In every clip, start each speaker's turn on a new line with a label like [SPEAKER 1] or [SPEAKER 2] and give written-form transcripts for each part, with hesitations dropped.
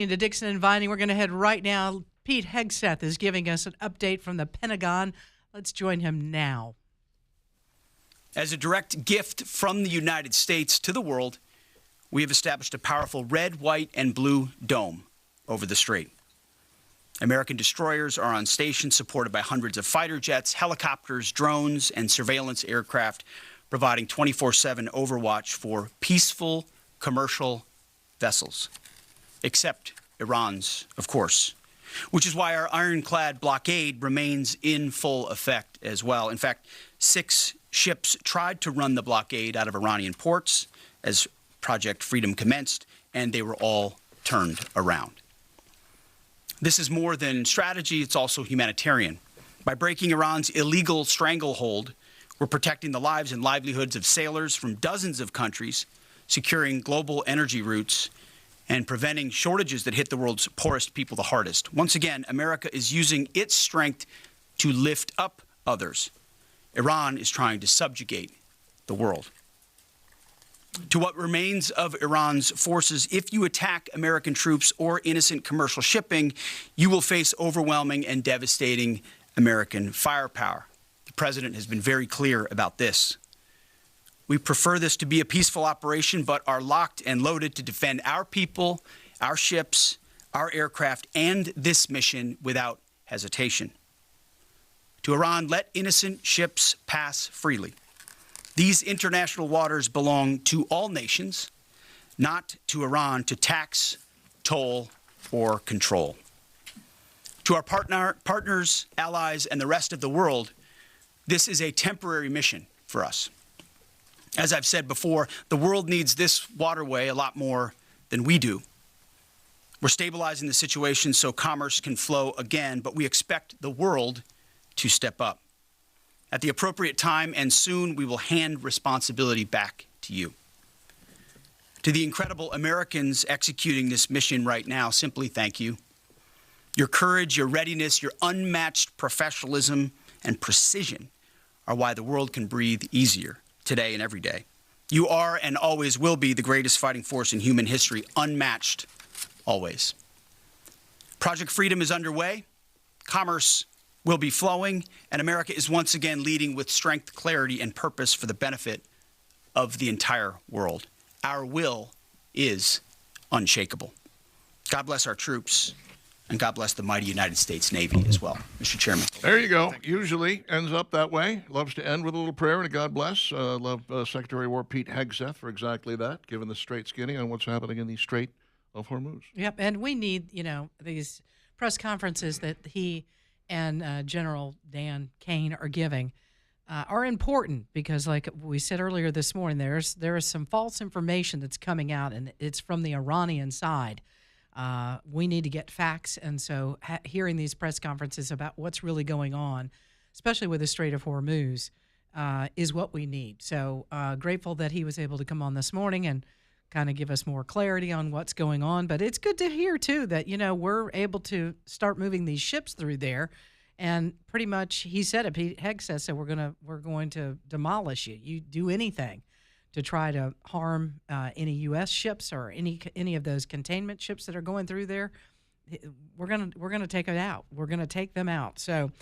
[SPEAKER 1] Into Dixon and Vining, we're going to head right now. Pete Hegseth is giving us an update from the Pentagon. Let's join him now.
[SPEAKER 2] As a direct gift from the United States to the world, we have established a powerful red, white, and blue dome over the strait. American destroyers are on station, supported by hundreds of fighter jets, helicopters, drones, and surveillance aircraft, providing 24/7 overwatch for peaceful commercial vessels. Except Iran's, of course, which is why our ironclad blockade remains in full effect as well. In fact, 6 ships tried to run the blockade out of Iranian ports as Project Freedom commenced, and they were all turned around. This is more than strategy, it's also humanitarian. By breaking Iran's illegal stranglehold, we're protecting the lives and livelihoods of sailors from dozens of countries, securing global energy routes, and preventing shortages that hit the world's poorest people the hardest. Once again, America is using its strength to lift up others. Iran is trying to subjugate the world. To what remains of Iran's forces, if you attack American troops or innocent commercial shipping, you will face overwhelming and devastating American firepower. The president has been very clear about this. We prefer this to be a peaceful operation, but are locked and loaded to defend our people, our ships, our aircraft, and this mission without hesitation. To Iran, let innocent ships pass freely. These international waters belong to all nations, not to Iran to tax, toll, or control. To our partners, allies, and the rest of the world, this is a temporary mission for us. As I've said before, the world needs this waterway a lot more than we do. We're stabilizing the situation so commerce can flow again, but we expect the world to step up. At the appropriate time and soon, we will hand responsibility back to you. To the incredible Americans executing this mission right now, simply thank you. Your courage, your readiness, your unmatched professionalism and precision are why the world can breathe easier today and every day. You are and always will be the greatest fighting force in human history, unmatched always. Project Freedom is underway. Commerce will be flowing, and America is once again leading with strength, clarity, and purpose for the benefit of the entire world. Our will is unshakable. God bless our troops, and God bless the mighty United States Navy as well. Mr. Chairman.
[SPEAKER 3] There you go. Usually ends up that way. Loves to end with a little prayer and a God bless. Love Secretary of War Pete Hegseth for exactly that, given the straight skinny on what's happening in the Strait of Hormuz.
[SPEAKER 1] Yep, and we need, these press conferences that he and General Dan Kane are giving are important because, like we said earlier this morning, there is some false information that's coming out, and it's from the Iranian side. We need to get facts, and so hearing these press conferences about what's really going on, especially with the Strait of Hormuz, is what we need. So grateful that he was able to come on this morning and kind of give us more clarity on what's going on. But it's good to hear, too, that, we're able to start moving these ships through there. And pretty much he said it, Pete Hegseth said, we're going to demolish you. You do anything to try to harm any U.S. ships or any of those containment ships that are going through there. We're gonna take it out. We're gonna take them out. So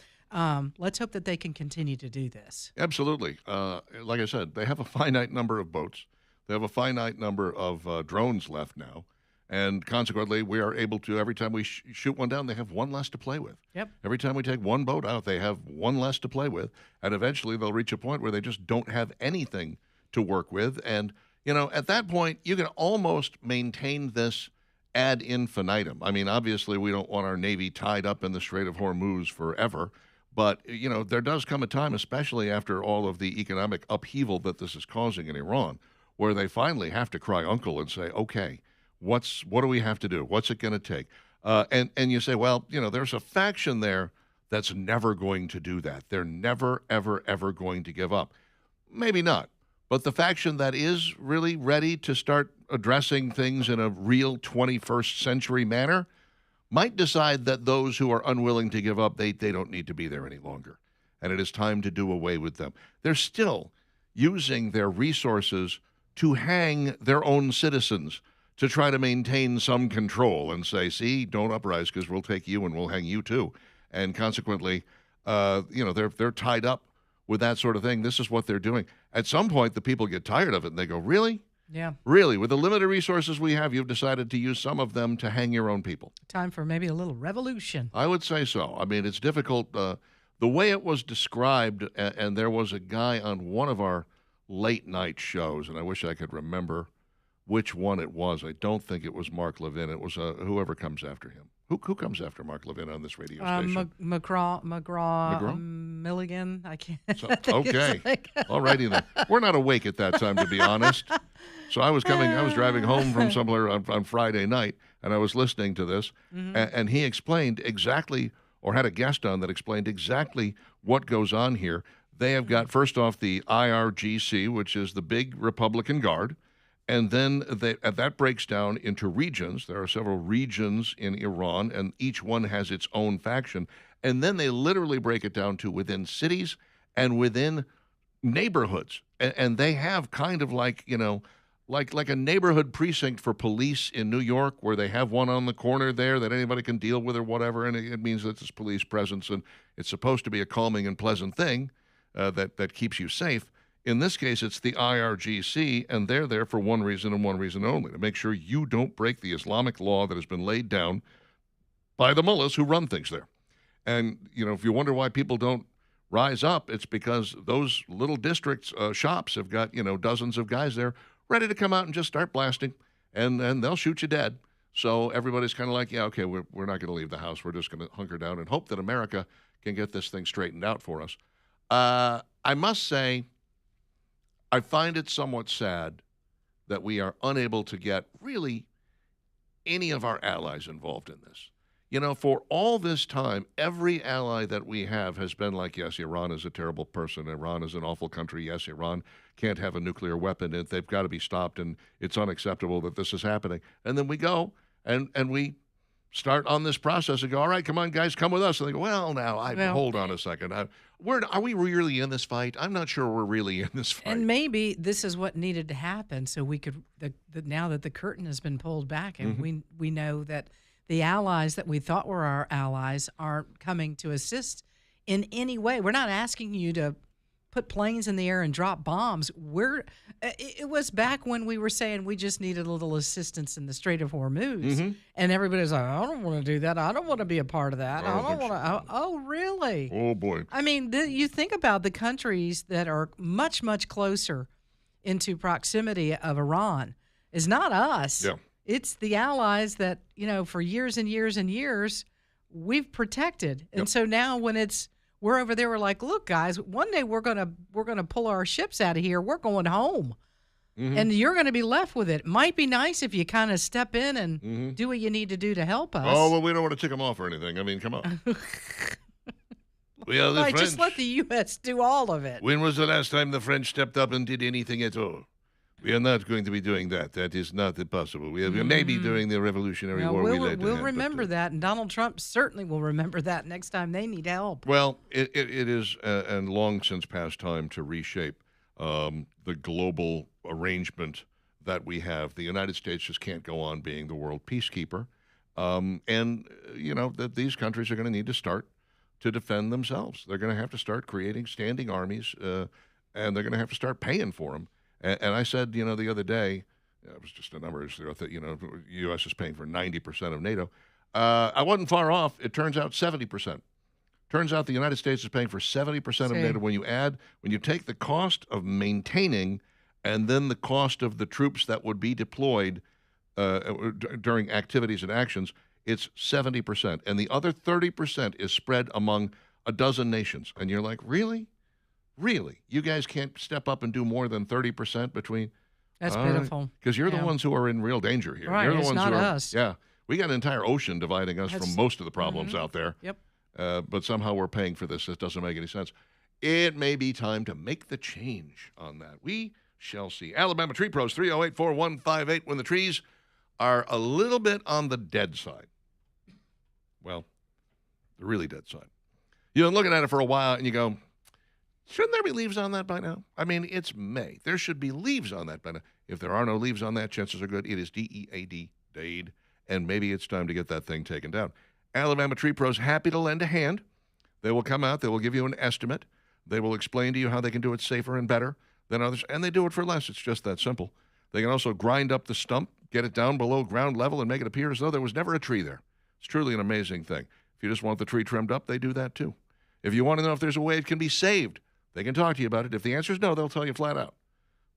[SPEAKER 1] let's hope that they can continue to do this.
[SPEAKER 3] Absolutely. Like I said, they have a finite number of boats. They have a finite number of drones left now. And consequently, we are able to, every time we shoot one down, they have one less to play with.
[SPEAKER 1] Yep.
[SPEAKER 3] Every time we take one boat out, they have one less to play with. And eventually, they'll reach a point where they just don't have anything to work with. And, at that point, you can almost maintain this ad infinitum. I mean, obviously, we don't want our Navy tied up in the Strait of Hormuz forever. But, there does come a time, especially after all of the economic upheaval that this is causing in Iran, where they finally have to cry uncle and say, okay, what do we have to do? What's it going to take? And you say, well, there's a faction there that's never going to do that. They're never, ever, ever going to give up. Maybe not. But the faction that is really ready to start addressing things in a real 21st century manner might decide that those who are unwilling to give up, they don't need to be there any longer. And it is time to do away with them. They're still using their resources to hang their own citizens, to try to maintain some control and say, see, don't uprise because we'll take you and we'll hang you too. And consequently, they're tied up with that sort of thing. This is what they're doing. At some point, the people get tired of it and they go, really?
[SPEAKER 1] Yeah.
[SPEAKER 3] Really? With the limited resources we have, you've decided to use some of them to hang your own people.
[SPEAKER 1] Time for maybe a little revolution.
[SPEAKER 3] I would say so. I mean, it's difficult. The way it was described, and there was a guy on one of our late night shows, and I wish I could remember which one it was. I don't think it was Mark Levin. It was whoever comes after him. Who comes after Mark Levin on this radio station?
[SPEAKER 1] McGraw, Milligan. I can't.
[SPEAKER 3] Okay. All righty then. We're not awake at that time, to be honest. So I was driving home from somewhere on Friday night, and I was listening to this, and he explained exactly, or had a guest on that explained exactly what goes on here. They have got, first off, the IRGC, which is the big Republican Guard. And then that breaks down into regions. There are several regions in Iran, and each one has its own faction. And then they literally break it down to within cities and within neighborhoods. And they have kind of like a neighborhood precinct for police in New York, where they have one on the corner there that anybody can deal with or whatever. And it means that there's police presence, and it's supposed to be a calming and pleasant thing that keeps you safe. In this case, it's the IRGC, and they're there for one reason and one reason only, to make sure you don't break the Islamic law that has been laid down by the mullahs who run things there. And, if you wonder why people don't rise up, it's because those little districts, shops have got, dozens of guys there ready to come out and just start blasting, and they'll shoot you dead. So everybody's kind of like, yeah, okay, we're not going to leave the house. We're just going to hunker down and hope that America can get this thing straightened out for us. I must say, I find it somewhat sad that we are unable to get really any of our allies involved in this. For all this time, every ally that we have has been like, yes, Iran is a terrible person. Iran is an awful country. Yes, Iran can't have a nuclear weapon. They've got to be stopped, and it's unacceptable that this is happening. And then we go and we start on this process and go, all right, come on, guys, come with us. And they go, hold on a second. Are we really in this fight? I'm not sure we're really in this fight.
[SPEAKER 1] And maybe this is what needed to happen, so we could, now that the curtain has been pulled back, and we know that the allies that we thought were our allies aren't coming to assist in any way. We're not asking you to put planes in the air and drop bombs. It was back when we were saying we just needed a little assistance in the Strait of Hormuz, and everybody's like, I don't want to do that. I don't want to be a part of that. I don't want to. Oh, really?
[SPEAKER 3] Oh, boy.
[SPEAKER 1] I mean, you think about the countries that are much, much closer into proximity of Iran. It's not us.
[SPEAKER 3] Yeah.
[SPEAKER 1] It's the allies that, for years and years and years, we've protected. And so now when we're over there, we're like, look, guys, one day we're gonna pull our ships out of here. We're going home. And you're going to be left with it. Might be nice if you kind of step in and do what you need to do to help us.
[SPEAKER 3] Oh, well, we don't want to tick them off or anything. I mean, come on. We are the French.
[SPEAKER 1] Just let the U.S. do all of it.
[SPEAKER 3] When was the last time the French stepped up and did anything at all? We are not going to be doing that. That is not possible. We may be doing the Revolutionary War.
[SPEAKER 1] We'll remember that, and Donald Trump certainly will remember that next time they need help.
[SPEAKER 3] Well, it is and long since past time to reshape the global arrangement that we have. The United States just can't go on being the world peacekeeper, that these countries are going to need to start to defend themselves. They're going to have to start creating standing armies, and they're going to have to start paying for them. And I said, the other day, it was just a number, that, U.S. is paying for 90% of NATO. I wasn't far off. It turns out 70%. Turns out the United States is paying for 70% of NATO. When you take the cost of maintaining and then the cost of the troops that would be deployed during activities and actions, it's 70%. And the other 30% is spread among a dozen nations. And you're like, really? Really? You guys can't step up and do more than 30% between?
[SPEAKER 1] That's pitiful.
[SPEAKER 3] Because you're the ones who are in real danger here.
[SPEAKER 1] Right,
[SPEAKER 3] you're the
[SPEAKER 1] it's
[SPEAKER 3] ones
[SPEAKER 1] not
[SPEAKER 3] who are,
[SPEAKER 1] us.
[SPEAKER 3] Yeah. We got an entire ocean dividing us from most of the problems out there.
[SPEAKER 1] Yep.
[SPEAKER 3] But somehow we're paying for this. It doesn't make any sense. It may be time to make the change on that. We shall see. Alabama Tree Pros, 308-4158, when the trees are a little bit on the dead side. Well, the really dead side. You've been looking at it for a while, and you go, Shouldn't there be leaves on that by now? I mean, it's May. There should be leaves on that by now. If there are no leaves on that, chances are good it is DEAD, DADE, and maybe it's time to get that thing taken down. Alabama Tree Pros happy to lend a hand. They will come out. They will give you an estimate. They will explain to you how they can do it safer and better than others, and they do it for less. It's just that simple. They can also grind up the stump, get it down below ground level, and make it appear as though there was never a tree there. It's truly an amazing thing. If you just want the tree trimmed up, they do that too. If you want to know if there's a way it can be saved, they can talk to you about it. If the answer is no, they'll tell you flat out.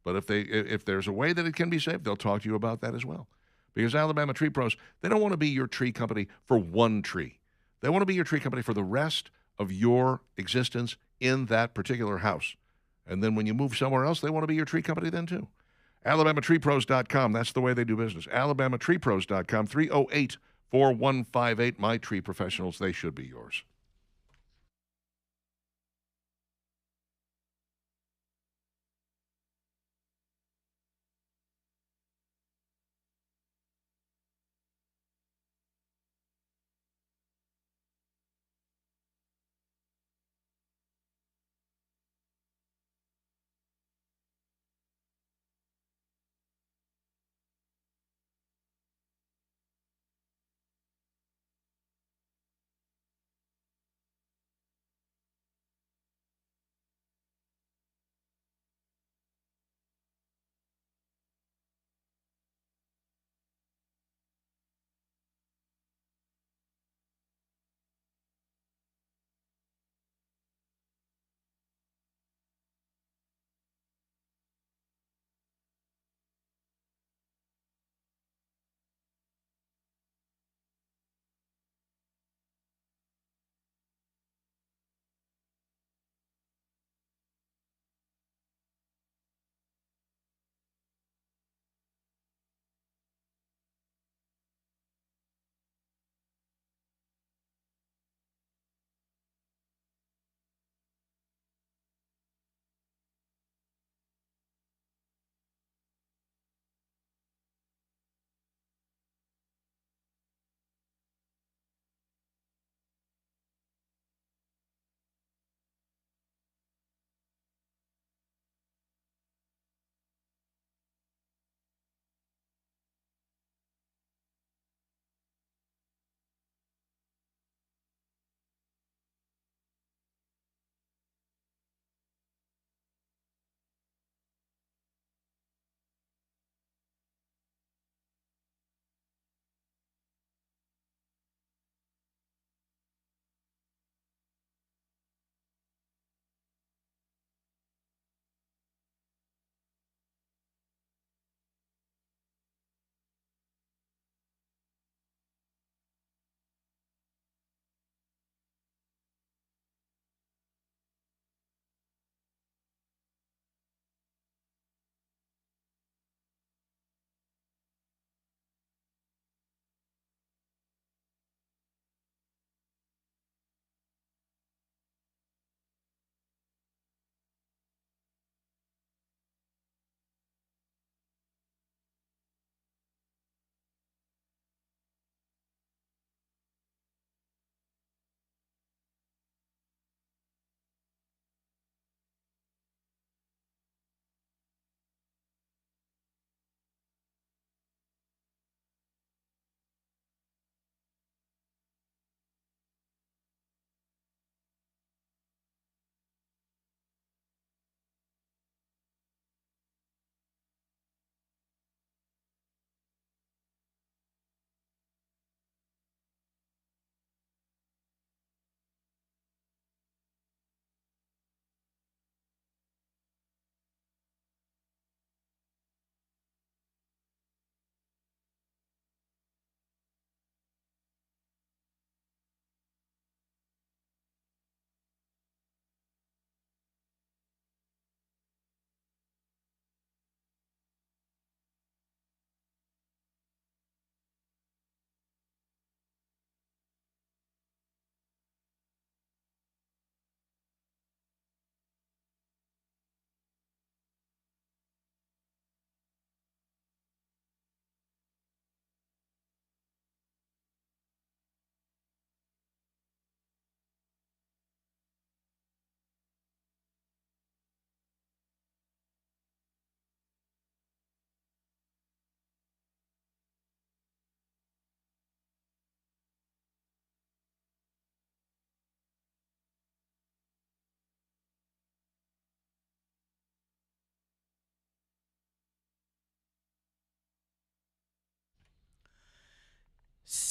[SPEAKER 3] But if there's a way that it can be saved, they'll talk to you about that as well. Because Alabama Tree Pros, they don't want to be your tree company for one tree. They want to be your tree company for the rest of your existence in that particular house. And then when you move somewhere else, they want to be your tree company then too. AlabamaTreePros.com, that's the way they do business. AlabamaTreePros.com, 308-4158. My tree professionals, they should be yours.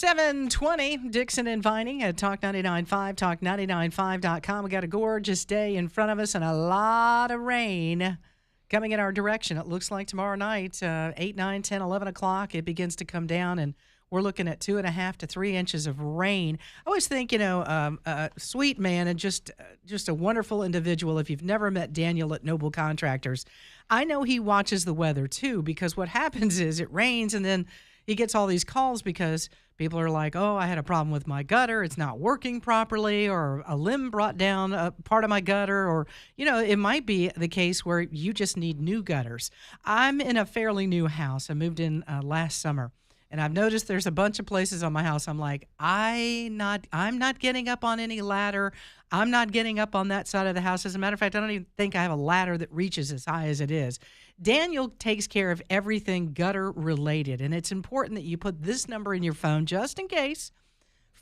[SPEAKER 1] 720, Dixon and Vining at Talk 99.5, talk995.com. We got a gorgeous day in front of us and a lot of rain coming in our direction. It looks like tomorrow night, 8, 9, 10, 11 o'clock, it begins to come down, and we're looking at 2.5 to 3 inches of rain. I always think, sweet man and just a wonderful individual. If you've never met Daniel at Noble Contractors, I know he watches the weather too, because what happens is it rains and then he gets all these calls because people are like, oh, I had a problem with my gutter. It's not working properly, or a limb brought down a part of my gutter, or, it might be the case where you just need new gutters. I'm in a fairly new house. I moved in last summer, and I've noticed there's a bunch of places on my house. I'm like, I'm not getting up on any ladder. I'm not getting up on that side of the house. As a matter of fact, I don't even think I have a ladder that reaches as high as it is. Daniel takes care of everything gutter related, and it's important that you put this number in your phone just in case,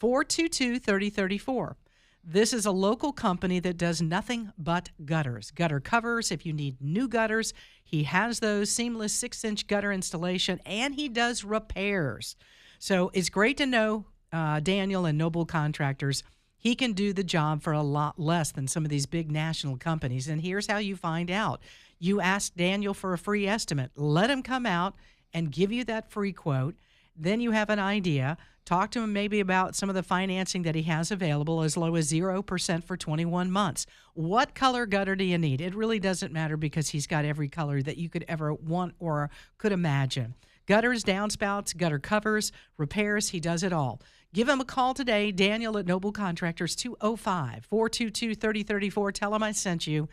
[SPEAKER 1] 422-3034. This is a local company that does nothing but gutters. Gutter covers, if you need new gutters, he has those, seamless 6-inch gutter installation, and he does repairs. So it's great to know Daniel and Noble Contractors. He can do the job for a lot less than some of these big national companies. And here's how you find out. You ask Daniel for a free estimate. Let him come out and give you that free quote. Then you have an idea. Talk to him maybe about some of the financing that he has available, as low as 0% for 21 months. What color gutter do you need? It really doesn't matter, because he's got every color that you could ever want or could imagine. Gutters, downspouts, gutter covers, repairs, he does it all. Give him a call today, Daniel at Noble Contractors, 205-422-3034. Tell him I sent you.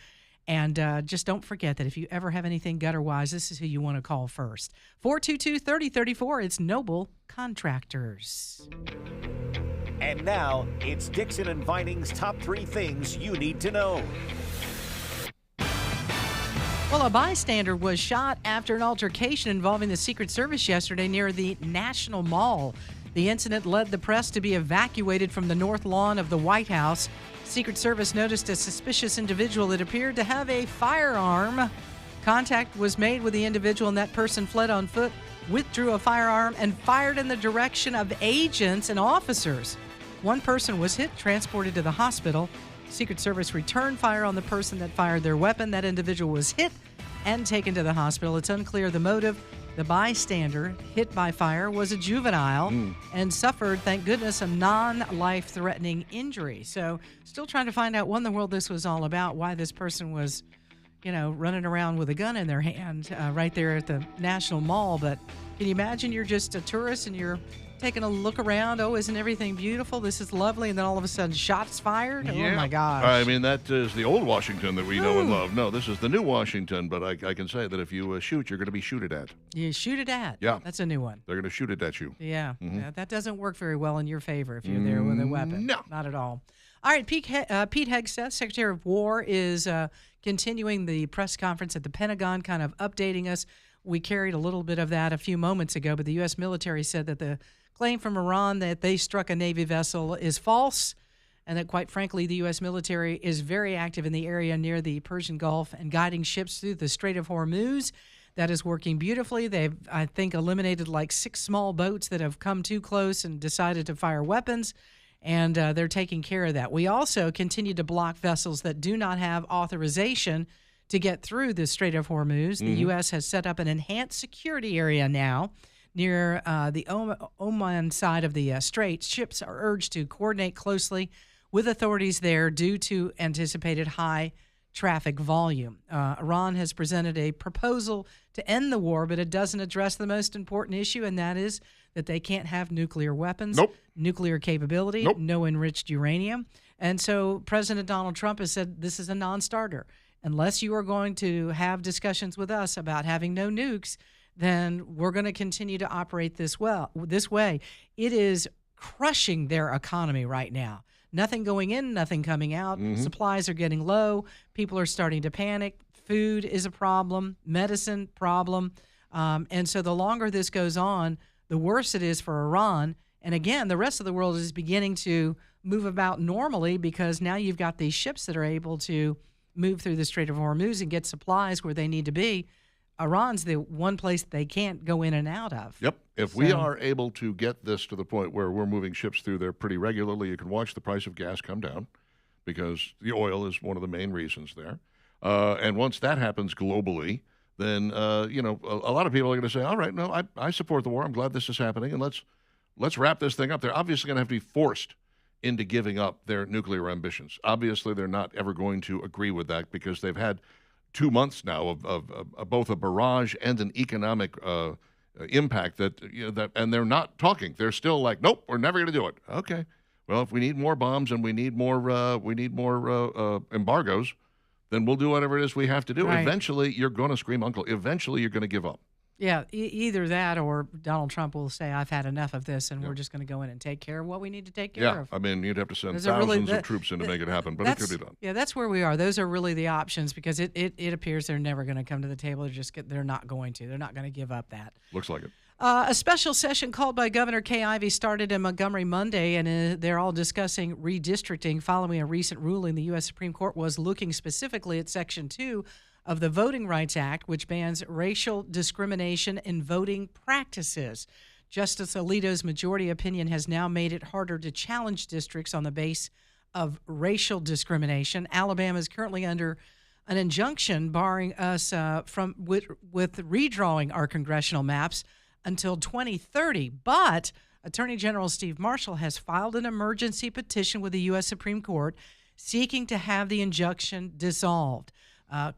[SPEAKER 1] And just don't forget that if you ever have anything gutter-wise, this is who you want to call first. 422-3034, it's Noble Contractors.
[SPEAKER 4] And now, it's Dixon and Vining's top 3 things you need to know.
[SPEAKER 1] Well, a bystander was shot after an altercation involving the Secret Service yesterday near the National Mall. The incident led the press to be evacuated from the north lawn of the White House. Secret Service noticed a suspicious individual that appeared to have a firearm. Contact was made with the individual, and that person fled on foot, withdrew a firearm, and fired in the direction of agents and officers. One person was hit, transported to the hospital. Secret Service returned fire on the person that fired their weapon. That individual was hit and taken to the hospital. It's unclear the motive. The bystander hit by fire was a juvenile and suffered, thank goodness, a non-life-threatening injury. So still trying to find out what in the world this was all about, why this person was, running around with a gun in their hand right there at the National Mall. But can you imagine you're just a tourist and you're taking a look around? Oh, isn't everything beautiful? This is lovely. And then all of a sudden, shots fired?
[SPEAKER 3] Yeah.
[SPEAKER 1] Oh, my gosh.
[SPEAKER 3] I mean, that is the old Washington that we know and love. No, this is the new Washington, but I can say that if you shoot, you're going to be shooted at.
[SPEAKER 1] You shoot it at?
[SPEAKER 3] Yeah.
[SPEAKER 1] That's a new one.
[SPEAKER 3] They're going to shoot it at you.
[SPEAKER 1] Yeah. Yeah, that doesn't work very well in your favor if you're there with a weapon.
[SPEAKER 3] No.
[SPEAKER 1] Not at all. All right, Pete Hegseth, Secretary of War, is continuing the press conference at the Pentagon, kind of updating us. We carried a little bit of that a few moments ago, but the U.S. military said that the claim from Iran that they struck a Navy vessel is false, and that, quite frankly, the U.S. military is very active in the area near the Persian Gulf and guiding ships through the Strait of Hormuz. That is working beautifully. They've, I think, eliminated like 6 small boats that have come too close and decided to fire weapons, and they're taking care of that. We also continue to block vessels that do not have authorization to get through the Strait of Hormuz. The U.S. has set up an enhanced security area now near the Oman side of the strait. Ships are urged to coordinate closely with authorities there due to anticipated high traffic volume. Iran has presented a proposal to end the war, but it doesn't address the most important issue, and that is that they can't have nuclear weapons, nuclear capability, no enriched uranium. And so President Donald Trump has said this is a non-starter. Unless you are going to have discussions with us about having no nukes, then we're going to continue to operate this way. It is crushing their economy right now. Nothing going in, nothing coming out. Supplies are getting low. People are starting to panic. Food is a problem. Medicine, problem. And so the longer this goes on, the worse it is for Iran. And again, the rest of the world is beginning to move about normally because now you've got these ships that are able to move through the Strait of Hormuz and get supplies where they need to be. Iran's the one place they can't go in and out of.
[SPEAKER 3] Yep. If we
[SPEAKER 1] So-
[SPEAKER 3] are able to get this to the point where we're moving ships through there pretty regularly, you can watch the price of gas come down because the oil is one of the main reasons there. And once that happens globally, then a lot of people are going to say, "All right, no, I support the war. I'm glad this is happening, and let's wrap this thing up." They're obviously going to have to be forced into giving up their nuclear ambitions. Obviously, they're not ever going to agree with that because they've had 2 months now of both a barrage and an economic impact and they're not talking. They're still like, "Nope, we're never going to do it." Okay, well, if we need more bombs and we need more embargoes, then we'll do whatever it is we have to do.
[SPEAKER 1] Right.
[SPEAKER 3] Eventually, you're going to scream uncle. Eventually, you're going to give up.
[SPEAKER 1] Yeah, either that or Donald Trump will say, "I've had enough of this, and we're just going to go in and take care of what we need to take care of."
[SPEAKER 3] I mean, you'd have to send
[SPEAKER 1] Those are really
[SPEAKER 3] thousands of troops in to make it happen, but it could be done.
[SPEAKER 1] Yeah, that's where we are. Those are really the options because it appears they're never going to come to the table. They're not going to. They're not going to give up that.
[SPEAKER 3] Looks like it.
[SPEAKER 1] A special session called by Governor Kay Ivey started in Montgomery Monday, and they're all discussing redistricting following a recent ruling. The U.S. Supreme Court was looking specifically at Section 2 of the Voting Rights Act, which bans racial discrimination in voting practices. Justice Alito's majority opinion has now made it harder to challenge districts on the base of racial discrimination. Alabama is currently under an injunction barring us with redrawing our congressional maps until 2030. But Attorney General Steve Marshall has filed an emergency petition with the U.S. Supreme Court seeking to have the injunction dissolved.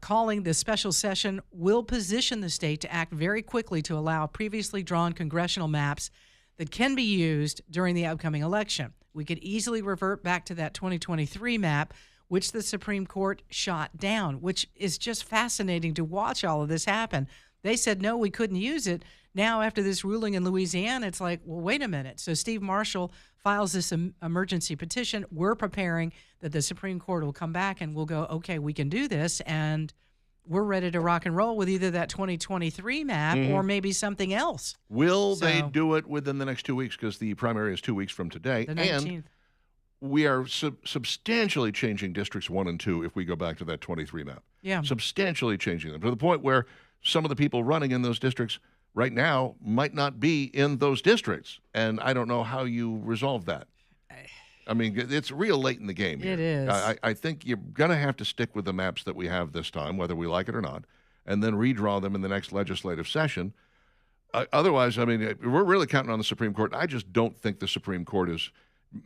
[SPEAKER 1] Calling the special session will position the state to act very quickly to allow previously drawn congressional maps that can be used during the upcoming election. We could easily revert back to that 2023 map, which the Supreme Court shot down, which is just fascinating to watch all of this happen. They said, no, we couldn't use it. Now, after this ruling in Louisiana, it's like, well, wait a minute. So Steve Marshall files this emergency petition. We're preparing that the Supreme Court will come back and we'll go, okay, we can do this. And we're ready to rock and roll with either that 2023 map or maybe something else.
[SPEAKER 3] Will they do it within the next 2 weeks? Because the primary is 2 weeks from today.
[SPEAKER 1] The 19th.
[SPEAKER 3] And we are substantially changing districts 1 and 2 if we go back to that 23 map.
[SPEAKER 1] Yeah.
[SPEAKER 3] Substantially changing them to the point where some of the people running in those districts right now might not be in those districts. And I don't know how you resolve that. I mean, it's real late in the game here.
[SPEAKER 1] It is.
[SPEAKER 3] I think you're going to have to stick with the maps that we have this time, whether we like it or not, and then redraw them in the next legislative session. Otherwise, I mean, we're really counting on the Supreme Court. I just don't think the Supreme Court is,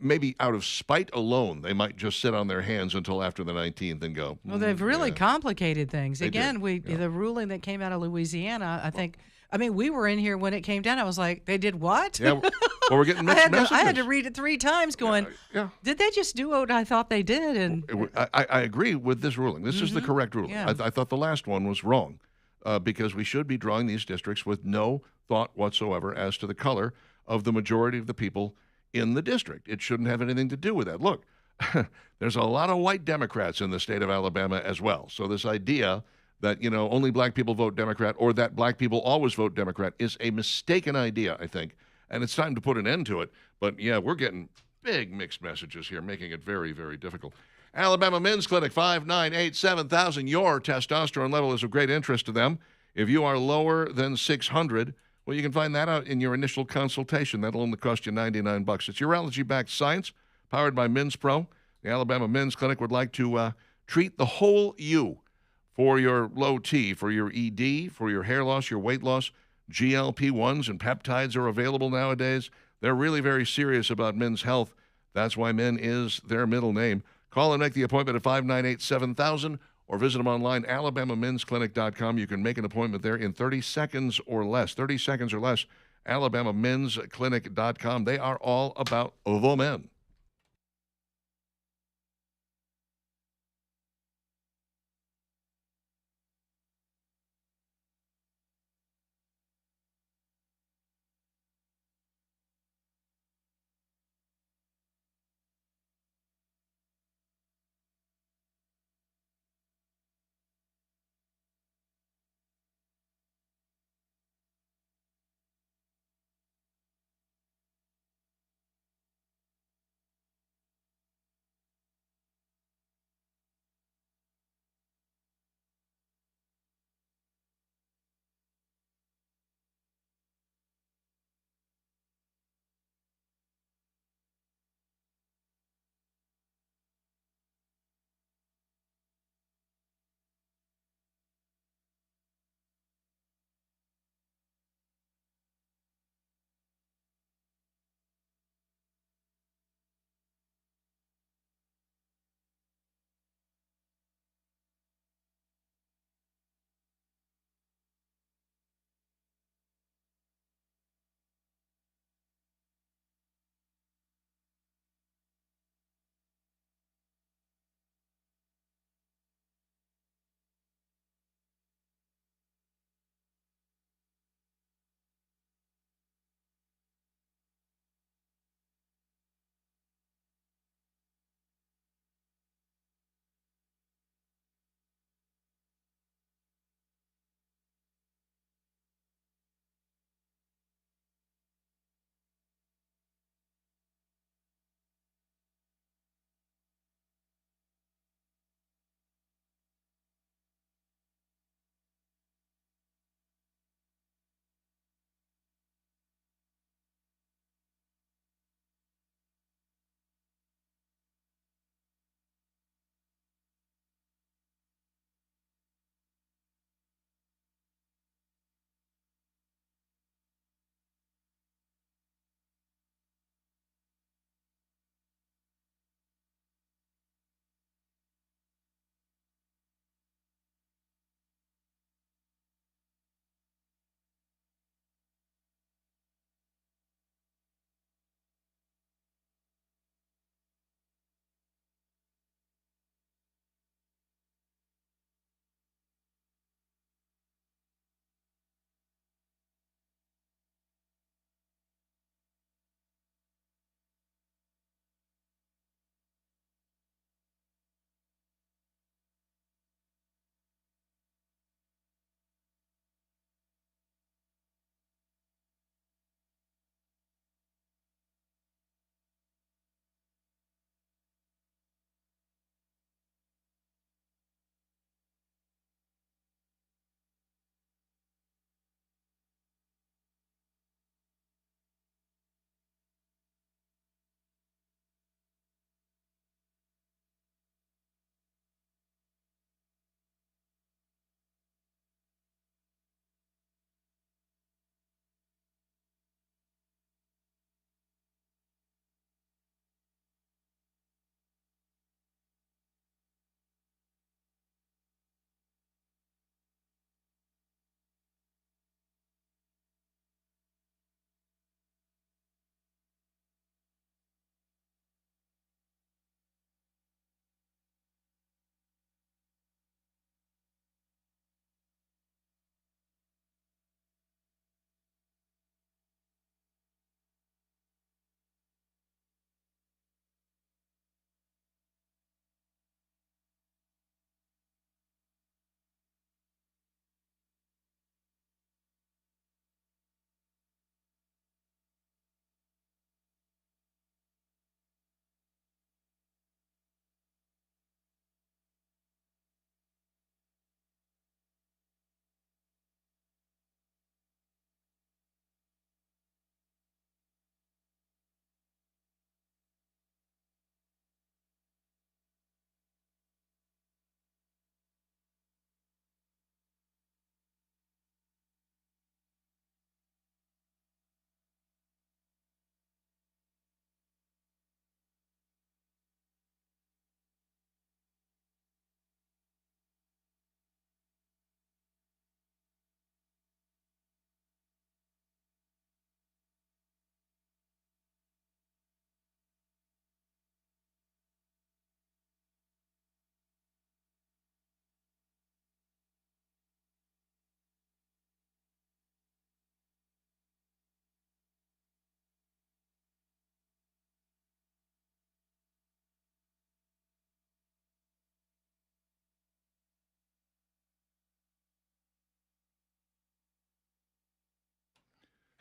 [SPEAKER 3] maybe out of spite alone, they might just sit on their hands until after the 19th and go.
[SPEAKER 1] Well, they've really complicated things.
[SPEAKER 3] They
[SPEAKER 1] Again,
[SPEAKER 3] did,
[SPEAKER 1] the ruling that came out of Louisiana, I think, I mean, we were in here when it came down. I was like, they did what?
[SPEAKER 3] Yeah, well, we're getting mixed messages.
[SPEAKER 1] I had to read it 3 times going, did they just do what I thought they did? And
[SPEAKER 3] I agree with this ruling. This is the correct ruling.
[SPEAKER 1] Yeah.
[SPEAKER 3] I thought the last one was wrong because we should be drawing these districts with no thought whatsoever as to the color of the majority of the people in the district. It shouldn't have anything to do with that. Look, there's a lot of white Democrats in the state of Alabama as well. So this idea that, only black people vote Democrat or that black people always vote Democrat is a mistaken idea, I think. And it's time to put an end to it. But, yeah, we're getting big mixed messages here, making it very, very difficult. Alabama Men's Clinic, 598-7000. Your testosterone level is of great interest to them. If you are lower than 600, well, you can find that out in your initial consultation. That'll only cost you $99. It's urology-backed science powered by Men's Pro. The Alabama Men's Clinic would like to treat the whole you for your low T, for your ED, for your hair loss, your weight loss. GLP-1s and peptides are available nowadays. They're really very serious about men's health. That's why Men is their middle name. Call and make the appointment at 598-7000 or visit them online, alabamamensclinic.com. You can make an appointment there in 30 seconds or less. 30 seconds or less, alabamamensclinic.com. They are all about the men.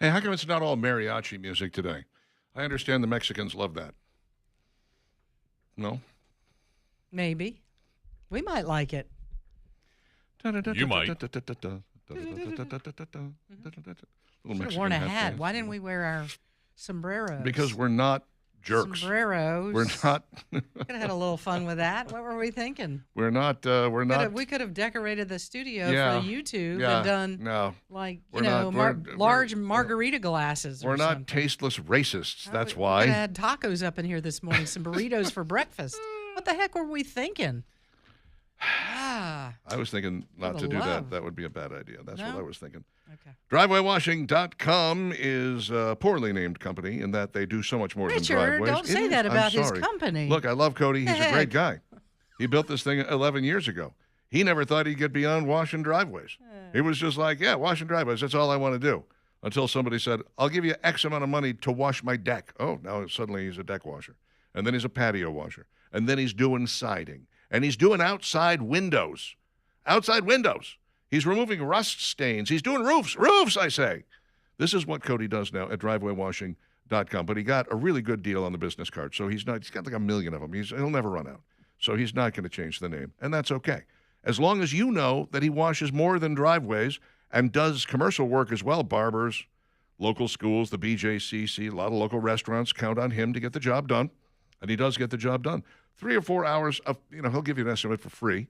[SPEAKER 3] Hey, how come it's not all mariachi music today? I understand the Mexicans love that. No?
[SPEAKER 5] Maybe. We might like it.
[SPEAKER 6] You might.
[SPEAKER 5] Should have worn a hat. Why didn't we wear our sombreros?
[SPEAKER 3] Because we're not jerks.
[SPEAKER 5] Sombreros.
[SPEAKER 3] We're not.
[SPEAKER 5] Could have had a little fun with that. What were we thinking?
[SPEAKER 3] We're not. We're not.
[SPEAKER 5] We could have decorated the studio
[SPEAKER 3] Yeah.
[SPEAKER 5] for YouTube
[SPEAKER 3] Yeah.
[SPEAKER 5] and done
[SPEAKER 3] No.
[SPEAKER 5] like
[SPEAKER 3] We're not- we're-
[SPEAKER 5] large margarita glasses.
[SPEAKER 3] We're
[SPEAKER 5] or
[SPEAKER 3] not
[SPEAKER 5] something.
[SPEAKER 3] tasteless racists. That's
[SPEAKER 5] We
[SPEAKER 3] why.
[SPEAKER 5] had tacos up in here this morning, some burritos for breakfast. What the heck were we thinking? Ah,
[SPEAKER 3] I was thinking not
[SPEAKER 5] For
[SPEAKER 3] to
[SPEAKER 5] the
[SPEAKER 3] do that.
[SPEAKER 5] love.
[SPEAKER 3] That would be a bad idea. That's what
[SPEAKER 5] No?
[SPEAKER 3] I was thinking.
[SPEAKER 5] okay.
[SPEAKER 3] DrivewayWashing.com is a poorly named company in that they do so much more
[SPEAKER 5] Richard,
[SPEAKER 3] than driveways.
[SPEAKER 5] don't say
[SPEAKER 3] It
[SPEAKER 5] that
[SPEAKER 3] is.
[SPEAKER 5] about
[SPEAKER 3] I'm
[SPEAKER 5] his
[SPEAKER 3] sorry.
[SPEAKER 5] company.
[SPEAKER 3] Look, I love Cody. He's a
[SPEAKER 5] Heck.
[SPEAKER 3] great guy. He built this thing 11 years ago. He never thought he'd get beyond washing driveways. He was just like, yeah, washing driveways. That's all I want to do. Until somebody said, I'll give you X amount of money to wash my deck. Oh, now suddenly he's a deck washer. And then he's a patio washer. And then he's doing siding. And he's doing outside windows. Outside windows. He's removing rust stains. He's doing roofs. Roofs, I say. This is what Cody does now at DrivewayWashing.com. But he got a really good deal on the business card. So he's got like 1 million of them. He'll never run out. So he's not going to change the name. And that's okay. As long as you know that he washes more than driveways and does commercial work as well. Barbers, local schools, the BJCC, a lot of local restaurants count on him to get the job done. And he does get the job done. 3 or 4 hours of, he'll give you an estimate for free.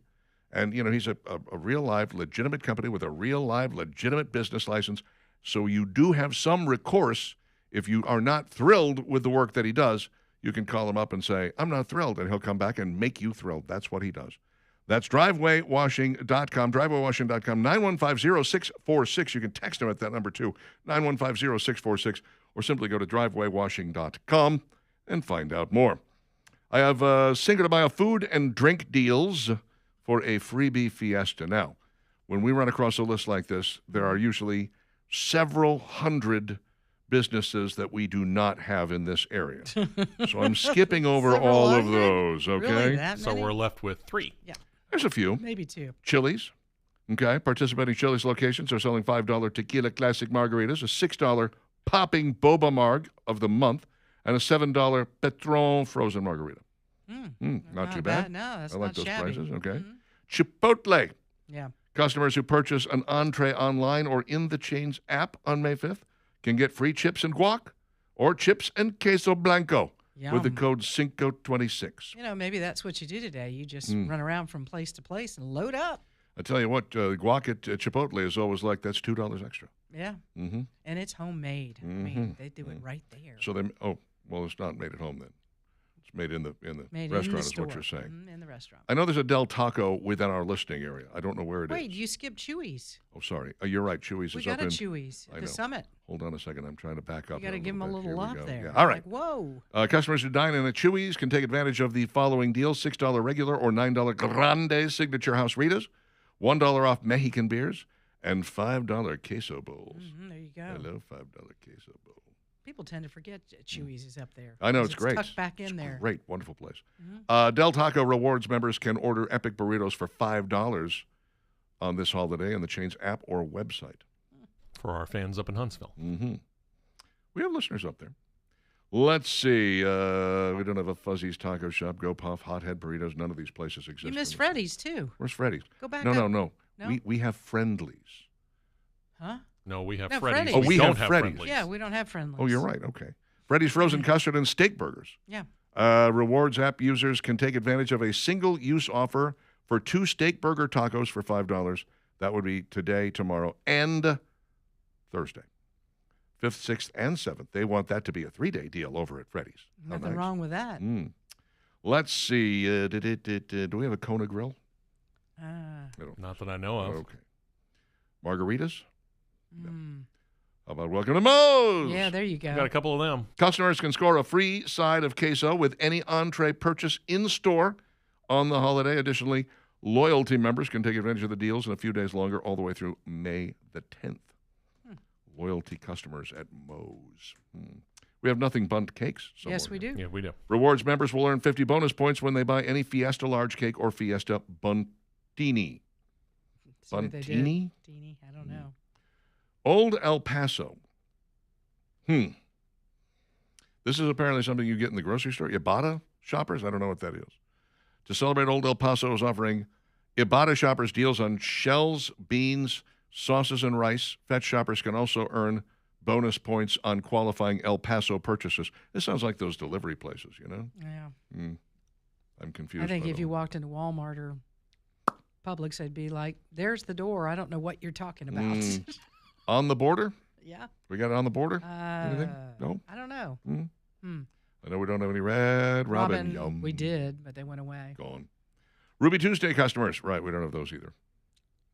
[SPEAKER 3] And, he's a real live, legitimate company with a real live, legitimate business license. So you do have some recourse. If you are not thrilled with the work that he does, you can call him up and say, I'm not thrilled. And he'll come back and make you thrilled. That's what he does. That's DrivewayWashing.com, DrivewayWashing.com, 915-0646. You can text him at that number, too, 915-0646, or simply go to DrivewayWashing.com and find out more. I have Cinco de Mayo food and drink deals for a freebie fiesta. Now, when we run across a list like this, there are usually several hundred businesses that we do not have in this area. So I'm skipping over
[SPEAKER 5] Several
[SPEAKER 3] all of
[SPEAKER 5] hundred?
[SPEAKER 3] those, okay?
[SPEAKER 5] Really, that
[SPEAKER 6] So
[SPEAKER 5] many?
[SPEAKER 6] we're left with 3.
[SPEAKER 5] Yeah,
[SPEAKER 3] There's a few.
[SPEAKER 5] maybe 2.
[SPEAKER 3] Chili's, okay? Participating Chili's locations are selling $5 tequila classic margaritas, a $6 popping boba marg of the month, and a $7 Petron frozen margarita. Not too bad.
[SPEAKER 5] No, that's
[SPEAKER 3] I like
[SPEAKER 5] not
[SPEAKER 3] those
[SPEAKER 5] shabby.
[SPEAKER 3] prices, okay?
[SPEAKER 5] Mhm.
[SPEAKER 3] Chipotle.
[SPEAKER 5] Yeah.
[SPEAKER 3] Customers who purchase an entree online or in the chain's app on May 5th can get free chips and guac or chips and queso blanco with the
[SPEAKER 5] Yum.
[SPEAKER 3] code CINCO26.
[SPEAKER 5] Maybe that's what you do today. You just
[SPEAKER 3] Mm.
[SPEAKER 5] run around from place to place and load up.
[SPEAKER 3] I tell you what, guac at Chipotle is always like, that's $2 extra.
[SPEAKER 5] Yeah.
[SPEAKER 3] Mm-hmm.
[SPEAKER 5] And it's homemade. I mean, they do it right there.
[SPEAKER 3] So it's not made at home then. It's made in the
[SPEAKER 5] Made
[SPEAKER 3] restaurant
[SPEAKER 5] in the
[SPEAKER 3] is
[SPEAKER 5] store.
[SPEAKER 3] what you're saying.
[SPEAKER 5] In the restaurant.
[SPEAKER 3] I know there's a Del Taco within our listing area. I don't know where it is.
[SPEAKER 5] Wait, you skipped Chewy's.
[SPEAKER 3] Oh, sorry. You're right. Chewy's
[SPEAKER 5] We
[SPEAKER 3] is
[SPEAKER 5] got
[SPEAKER 3] up
[SPEAKER 5] a
[SPEAKER 3] in.
[SPEAKER 5] Chewy's
[SPEAKER 3] I
[SPEAKER 5] at the
[SPEAKER 3] know.
[SPEAKER 5] summit.
[SPEAKER 3] Hold on a second. I'm trying to back up.
[SPEAKER 5] You got to
[SPEAKER 3] here
[SPEAKER 5] give them a
[SPEAKER 3] bit.
[SPEAKER 5] little
[SPEAKER 3] Here we
[SPEAKER 5] love
[SPEAKER 3] go.
[SPEAKER 5] there.
[SPEAKER 3] Yeah. All right.
[SPEAKER 5] Like, whoa.
[SPEAKER 3] Customers who dine in at Chewy's can take advantage of the following deals: $6 regular or $9 grande signature house Ritas, $1 off Mexican beers, and $5 queso bowls.
[SPEAKER 5] There you go.
[SPEAKER 3] Hello, $5 queso bowl.
[SPEAKER 5] People tend to forget Chewy's is up there.
[SPEAKER 3] I know
[SPEAKER 5] 'cause
[SPEAKER 3] it's great.
[SPEAKER 5] Tucked back in
[SPEAKER 3] It's
[SPEAKER 5] there.
[SPEAKER 3] Great, wonderful place. Del Taco Rewards members can order epic burritos for $5 on this holiday on the chain's app or website.
[SPEAKER 6] For our fans up in Huntsville.
[SPEAKER 3] Mm-hmm. We have listeners up there. Let's see. We don't have a Fuzzy's Taco Shop, Go Puff, Hothead Burritos. None of these places exist.
[SPEAKER 5] You
[SPEAKER 3] in
[SPEAKER 5] missed
[SPEAKER 3] this-
[SPEAKER 5] Freddy's too.
[SPEAKER 3] Where's Freddy's?
[SPEAKER 5] Go back
[SPEAKER 3] No,
[SPEAKER 5] up.
[SPEAKER 3] no.
[SPEAKER 5] No?
[SPEAKER 3] We have Friendlies.
[SPEAKER 5] Huh?
[SPEAKER 6] No, we have
[SPEAKER 5] No,
[SPEAKER 6] Freddy's.
[SPEAKER 5] Freddy's.
[SPEAKER 3] Oh, we
[SPEAKER 6] don't
[SPEAKER 3] have
[SPEAKER 6] have
[SPEAKER 3] Freddy's.
[SPEAKER 6] Friendlies.
[SPEAKER 5] Yeah, we don't have friendlies.
[SPEAKER 3] Oh, you're right. Okay. Freddy's Frozen Custard and Steak Burgers.
[SPEAKER 5] Yeah.
[SPEAKER 3] Rewards app users can take advantage of a single-use offer for 2 steak burger tacos for $5. That would be today, tomorrow, and Thursday. 5th, 6th, and 7th. They want that to be a 3-day deal over at Freddy's. How
[SPEAKER 5] Nothing
[SPEAKER 3] nice.
[SPEAKER 5] wrong with that.
[SPEAKER 3] Let's see. Do we have a Kona grill?
[SPEAKER 5] Ah.
[SPEAKER 3] I don't-
[SPEAKER 6] Not that I know of.
[SPEAKER 3] Okay. Margaritas?
[SPEAKER 5] Mm.
[SPEAKER 3] How about Welcome to Moe's?
[SPEAKER 5] Yeah, there you go.
[SPEAKER 6] Got a couple of them.
[SPEAKER 3] Customers can score a free side of queso with any entree purchase in-store on the holiday. Additionally, loyalty members can take advantage of the deals in a few days longer, all the way through May the 10th. Loyalty customers at Moe's. We have Nothing Bundt cakes.
[SPEAKER 5] Yes, we do.
[SPEAKER 6] Yeah, we do.
[SPEAKER 3] Rewards members will earn 50 bonus points when they buy any Fiesta large cake or Fiesta Buntini.
[SPEAKER 5] See what they did?
[SPEAKER 3] Buntini?
[SPEAKER 5] Buntini? I don't know.
[SPEAKER 3] Old El Paso This is apparently something you get in the grocery store. Ibotta shoppers? I don't know what that is. To celebrate, Old El Paso is offering Ibotta shoppers deals on shells, beans, sauces, and rice. Fetch shoppers can also earn bonus points on qualifying El Paso purchases. This sounds like those delivery places, you know?
[SPEAKER 1] Yeah.
[SPEAKER 3] I'm confused.
[SPEAKER 1] I think
[SPEAKER 3] by
[SPEAKER 1] if
[SPEAKER 3] the
[SPEAKER 1] you
[SPEAKER 3] whole-
[SPEAKER 1] walked into Walmart or Publix, they'd be like, there's the door. I don't know what you're talking about.
[SPEAKER 3] On the border?
[SPEAKER 1] Yeah.
[SPEAKER 3] We got it on the border? Anything? No?
[SPEAKER 1] I don't know.
[SPEAKER 3] I know we don't have any Red Robin. Yum.
[SPEAKER 1] We did, but they went away.
[SPEAKER 3] Gone. Ruby Tuesday customers. Right, we don't have those either.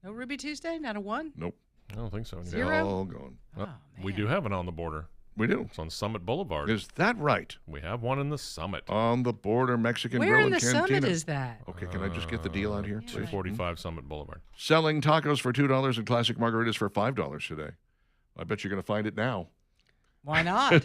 [SPEAKER 1] No Ruby Tuesday? Not a one?
[SPEAKER 3] Nope.
[SPEAKER 6] I don't think so.
[SPEAKER 3] They're
[SPEAKER 1] Zero?
[SPEAKER 3] all gone.
[SPEAKER 1] Oh, man.
[SPEAKER 6] We do have it on the border.
[SPEAKER 3] We do.
[SPEAKER 6] It's on Summit Boulevard.
[SPEAKER 3] Is that right?
[SPEAKER 6] We have one in the Summit.
[SPEAKER 3] On the border, Mexican
[SPEAKER 1] Where
[SPEAKER 3] grill
[SPEAKER 1] in
[SPEAKER 3] and
[SPEAKER 1] the
[SPEAKER 3] cantina.
[SPEAKER 1] Summit is that?
[SPEAKER 3] Okay, can I just get the deal out here? please?
[SPEAKER 6] 245 Summit Boulevard.
[SPEAKER 3] Selling tacos for $2 and classic margaritas for $5 today. I bet you're going to find it now.
[SPEAKER 1] Why not?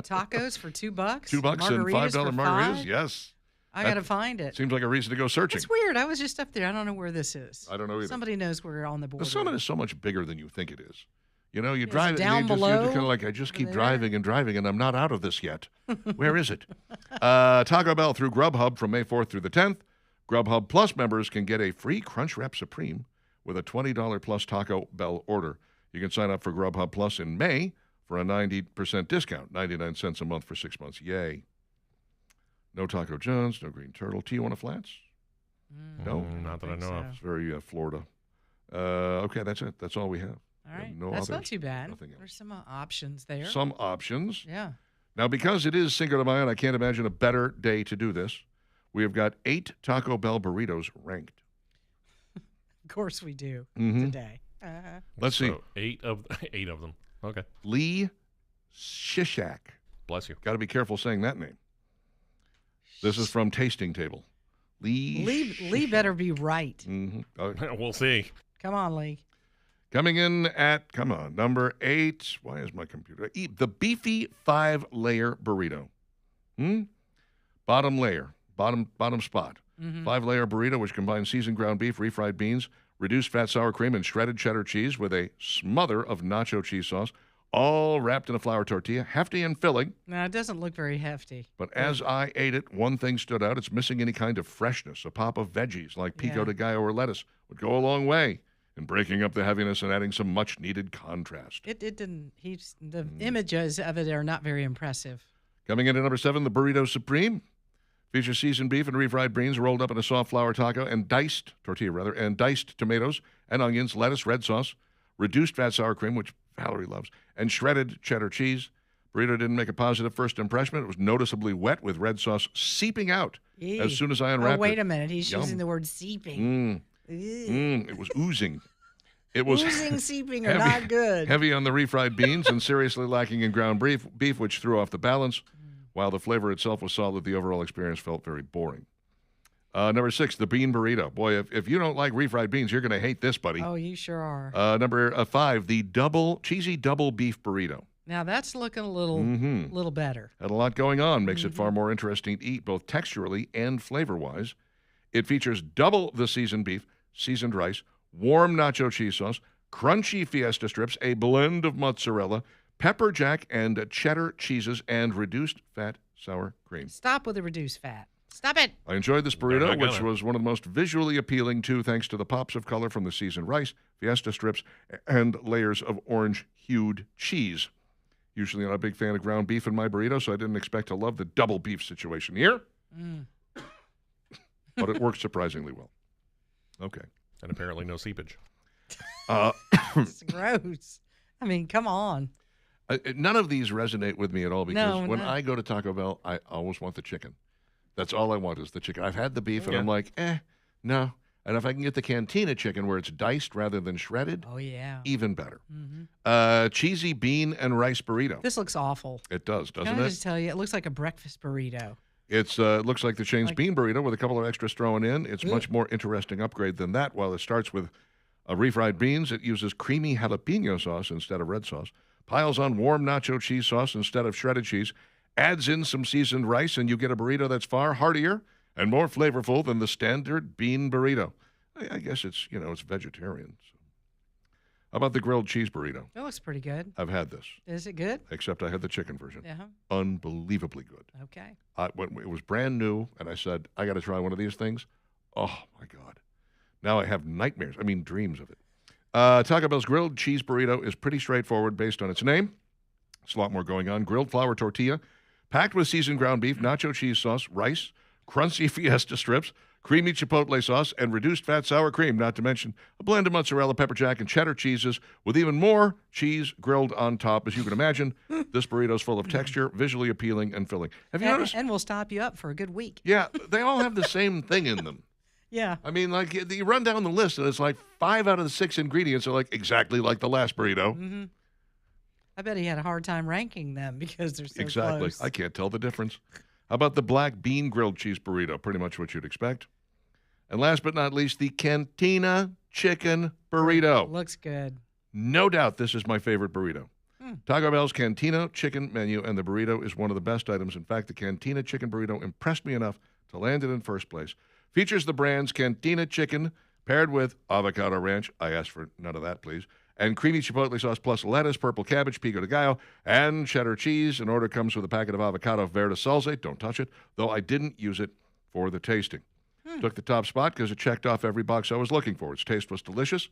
[SPEAKER 1] Tacos for $2?
[SPEAKER 3] $2 and
[SPEAKER 1] Margaritas
[SPEAKER 3] $5
[SPEAKER 1] for
[SPEAKER 3] margaritas?
[SPEAKER 1] $5?
[SPEAKER 3] Yes.
[SPEAKER 1] I got to find it.
[SPEAKER 3] Seems like a reason to go searching.
[SPEAKER 1] It's weird. I was just up there. I don't know where this is.
[SPEAKER 3] I don't know either.
[SPEAKER 1] Somebody knows we're on the border.
[SPEAKER 3] The Summit is so much bigger than you think it is. You know, you
[SPEAKER 1] Is
[SPEAKER 3] drive
[SPEAKER 1] it
[SPEAKER 3] it
[SPEAKER 1] down
[SPEAKER 3] and you're
[SPEAKER 1] below
[SPEAKER 3] kind of like, I just keep
[SPEAKER 1] there?
[SPEAKER 3] driving and driving, and I'm not out of this yet. Where is it? Taco Bell through Grubhub from May 4th through the 10th. Grubhub Plus members can get a free Crunchwrap Supreme with a $20 plus Taco Bell order. You can sign up for Grubhub Plus in May for a 90% discount, 99 cents a month for 6 months. Yay. No Taco John's, no Green Turtle. Tijuana Flats? No?
[SPEAKER 6] Not that I know of.
[SPEAKER 3] It's very Florida. Okay, that's it. That's all we have.
[SPEAKER 1] All right.
[SPEAKER 3] No
[SPEAKER 1] That's not
[SPEAKER 3] others.
[SPEAKER 1] too bad.
[SPEAKER 3] Nothing else.
[SPEAKER 1] There's some options there.
[SPEAKER 3] Some options.
[SPEAKER 1] Yeah.
[SPEAKER 3] Now, because it is Cinco de Mayo, and I can't imagine a better day to do this, we have got 8 Taco Bell burritos ranked.
[SPEAKER 1] Of course we do today.
[SPEAKER 3] Let's see.
[SPEAKER 6] So 8 of them. Okay.
[SPEAKER 3] Lee Shishak.
[SPEAKER 6] Bless you.
[SPEAKER 3] Got to be careful saying that name. This is from Tasting Table.
[SPEAKER 1] Lee better be right.
[SPEAKER 6] We'll see.
[SPEAKER 1] Come on, Lee.
[SPEAKER 3] Coming in at, number 8. Why is my computer? The beefy 5-layer burrito. Bottom layer, bottom spot. 5-layer burrito, which combines seasoned ground beef, refried beans, reduced fat sour cream, and shredded cheddar cheese with a smother of nacho cheese sauce, all wrapped in a flour tortilla, hefty and filling.
[SPEAKER 1] Now, it doesn't look very hefty.
[SPEAKER 3] But as I ate it, one thing stood out. It's missing any kind of freshness. A pop of veggies like pico de gallo or lettuce would go a long way in breaking up the heaviness and adding some much-needed contrast.
[SPEAKER 1] It didn't. The images of it are not very impressive.
[SPEAKER 3] Coming in at number 7, the Burrito Supreme. Features seasoned beef and refried beans rolled up in a soft flour taco and diced tomatoes and onions, lettuce, red sauce, reduced fat sour cream, which Valerie loves, and shredded cheddar cheese. Burrito didn't make a positive first impression. It was noticeably wet with red sauce seeping out as soon as I unwrapped it.
[SPEAKER 1] Oh, wait a minute. He's
[SPEAKER 3] Yum.
[SPEAKER 1] using the word seeping.
[SPEAKER 3] It was oozing. It was
[SPEAKER 1] Oozing, seeping are not good.
[SPEAKER 3] heavy on the refried beans and seriously lacking in ground beef, which threw off the balance. While the flavor itself was solid, the overall experience felt very boring. Number 6, the bean burrito. Boy, if you don't like refried beans, you're going to hate this, buddy.
[SPEAKER 1] Oh, you sure are.
[SPEAKER 3] Number 5, the cheesy double beef burrito.
[SPEAKER 1] Now that's looking a little better.
[SPEAKER 3] Had a lot going on, makes it far more interesting to eat, both texturally and flavor-wise. It features double the seasoned beef, seasoned rice, warm nacho cheese sauce, crunchy fiesta strips, a blend of mozzarella, pepper jack and cheddar cheeses, and reduced fat sour cream.
[SPEAKER 1] Stop with the reduced fat. Stop it.
[SPEAKER 3] I enjoyed this burrito,
[SPEAKER 6] not
[SPEAKER 3] which
[SPEAKER 6] gonna.
[SPEAKER 3] was one of the most visually appealing too, thanks to the pops of color from the seasoned rice, fiesta strips, and layers of orange-hued cheese. Usually not a big fan of ground beef in my burrito, so I didn't expect to love the double beef situation here. But it worked surprisingly well. Okay.
[SPEAKER 6] And apparently no seepage.
[SPEAKER 1] It's gross. I mean, come on.
[SPEAKER 3] None of these resonate with me at all because
[SPEAKER 1] No,
[SPEAKER 3] when
[SPEAKER 1] no.
[SPEAKER 3] I go to Taco Bell, I always want the chicken. That's all I want is the chicken. I've had the beef, and
[SPEAKER 6] Yeah.
[SPEAKER 3] I'm like, no. And if I can get the cantina chicken where it's diced rather than shredded,
[SPEAKER 1] Oh yeah.
[SPEAKER 3] even better. Cheesy bean and rice burrito.
[SPEAKER 1] This looks awful.
[SPEAKER 3] It does,
[SPEAKER 1] Can
[SPEAKER 3] doesn't
[SPEAKER 1] I
[SPEAKER 3] it?
[SPEAKER 1] just tell you, it looks like a breakfast burrito.
[SPEAKER 3] It looks like the Shane's bean burrito with a couple of extras thrown in. It's much more interesting upgrade than that. While it starts with refried beans, it uses creamy jalapeno sauce instead of red sauce, piles on warm nacho cheese sauce instead of shredded cheese, adds in some seasoned rice, and you get a burrito that's far heartier and more flavorful than the standard bean burrito. I guess it's, it's vegetarian. How about the grilled cheese burrito?
[SPEAKER 1] That looks pretty good.
[SPEAKER 3] I've had this,
[SPEAKER 1] Is it good?
[SPEAKER 3] except I had the chicken version.
[SPEAKER 1] Yeah.
[SPEAKER 3] Unbelievably good.
[SPEAKER 1] Okay.
[SPEAKER 3] When it was brand new, and I said, I got to try one of these things. Oh, my God. Now I have nightmares. I mean, dreams of it. Taco Bell's grilled cheese burrito is pretty straightforward based on its name. There's a lot more going on. Grilled flour tortilla, packed with seasoned ground beef, nacho cheese sauce, rice, crunchy fiesta strips, creamy chipotle sauce, and reduced fat sour cream, not to mention a blend of mozzarella, pepper jack, and cheddar cheeses with even more cheese grilled on top. As you can imagine, this burrito is full of texture, visually appealing, and filling. Have you noticed?
[SPEAKER 1] And we'll stop you up for a good week.
[SPEAKER 3] Yeah, they all have the same thing in them.
[SPEAKER 1] Yeah.
[SPEAKER 3] I mean, like, you run down the list, and it's like 5 out of the 6 ingredients are like exactly like the last burrito.
[SPEAKER 1] Mm-hmm. I bet he had a hard time ranking them because they're so
[SPEAKER 3] Exactly.
[SPEAKER 1] close.
[SPEAKER 3] I can't tell the difference. How about the black bean grilled cheese burrito? Pretty much what you'd expect. And last but not least, the Cantina chicken burrito.
[SPEAKER 1] Looks good.
[SPEAKER 3] No doubt this is my favorite burrito. Taco Bell's Cantina chicken menu, and the burrito is one of the best items. In fact, the Cantina chicken burrito impressed me enough to land it in first place. Features the brand's Cantina chicken paired with avocado ranch. I asked for none of that, please. And creamy chipotle sauce plus lettuce, purple cabbage, pico de gallo, and cheddar cheese. An order comes with a packet of avocado verde salsa. Don't touch it, though I didn't use it for the tasting. Took the top spot because it checked off every box I was looking for. Its taste was delicious.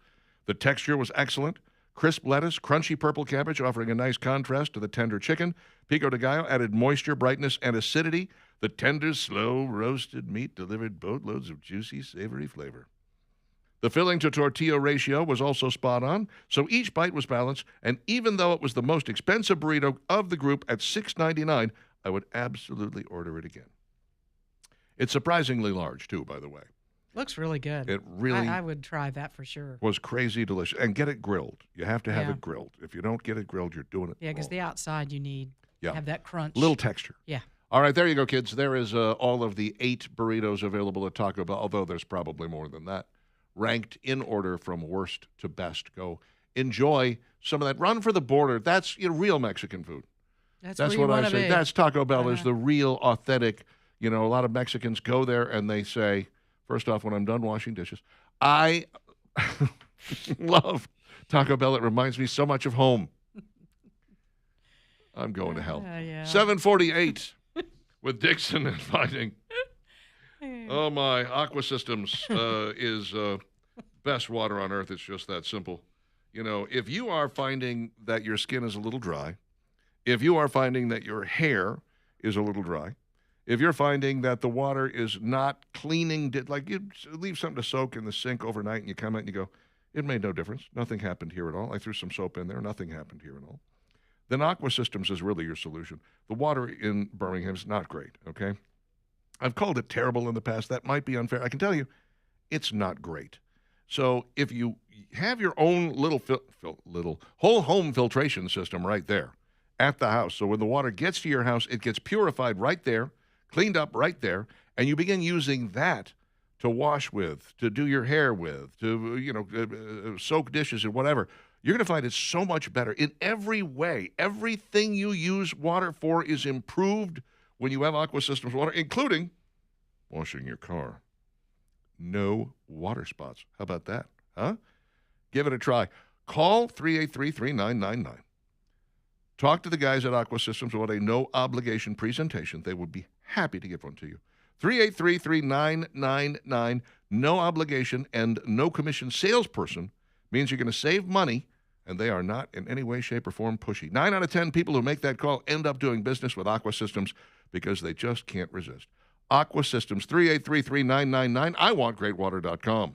[SPEAKER 3] The texture was excellent. Crisp lettuce, crunchy purple cabbage, offering a nice contrast to the tender chicken. Pico de gallo added moisture, brightness, and acidity. The tender, slow roasted meat delivered boatloads of juicy, savory flavor. The filling to tortilla ratio was also spot on, so each bite was balanced, and even though it was the most expensive burrito of the group at $6.99, I would absolutely order it again. It's surprisingly large, too, by the way.
[SPEAKER 1] Looks really good.
[SPEAKER 3] It really
[SPEAKER 1] I would try that for sure.
[SPEAKER 3] was crazy delicious. And get it grilled. You have to have
[SPEAKER 1] Yeah.
[SPEAKER 3] it grilled. If you don't get it grilled, you're doing it
[SPEAKER 1] Yeah, because
[SPEAKER 3] wrong.
[SPEAKER 1] the outside you need
[SPEAKER 3] Yeah.
[SPEAKER 1] have that crunch.
[SPEAKER 3] Little texture.
[SPEAKER 1] Yeah.
[SPEAKER 3] All right, there you go, kids. There is all of the 8 burritos available at Taco Bell, although there's probably more than that. Ranked in order from worst to best. Go enjoy some of that. Run for the border. That's real Mexican food.
[SPEAKER 1] That's
[SPEAKER 3] That's
[SPEAKER 1] where you
[SPEAKER 3] what I
[SPEAKER 1] wanna
[SPEAKER 3] say.
[SPEAKER 1] be.
[SPEAKER 3] That's Taco Bell is the real, authentic. A lot of Mexicans go there and they say, first off, when I'm done washing dishes, I love Taco Bell. It reminds me so much of home. I'm going to hell.
[SPEAKER 1] Yeah.
[SPEAKER 3] 748 with Dixon and Fighting. Oh, my. Aqua Systems is best water on earth. It's just that simple. If you are finding that your skin is a little dry, if you are finding that your hair is a little dry, if you're finding that the water is not cleaning, like you leave something to soak in the sink overnight and you come out and you go, it made no difference. Nothing happened here at all. I threw some soap in there. Nothing happened here at all. Then Aqua Systems is really your solution. The water in Birmingham is not great, okay? I've called it terrible in the past. That might be unfair. I can tell you, it's not great. So if you have your own little whole home filtration system right there at the house, so when the water gets to your house, it gets purified right there, cleaned up right there, and you begin using that to wash with, to do your hair with, to soak dishes and whatever. You're going to find it so much better in every way. Everything you use water for is improved when you have Aqua Systems water, including washing your car. No water spots. How about that? Huh? Give it a try. Call 383-3999. Talk to the guys at Aqua Systems about a no-obligation presentation. They would be happy to give one to you. 383-3999. No obligation and no commission salesperson means you're going to save money, and they are not in any way, shape, or form pushy. 9 out of 10 people who make that call end up doing business with Aqua Systems because they just can't resist. Aqua Systems, 383-3999. IWantGreatWater.com.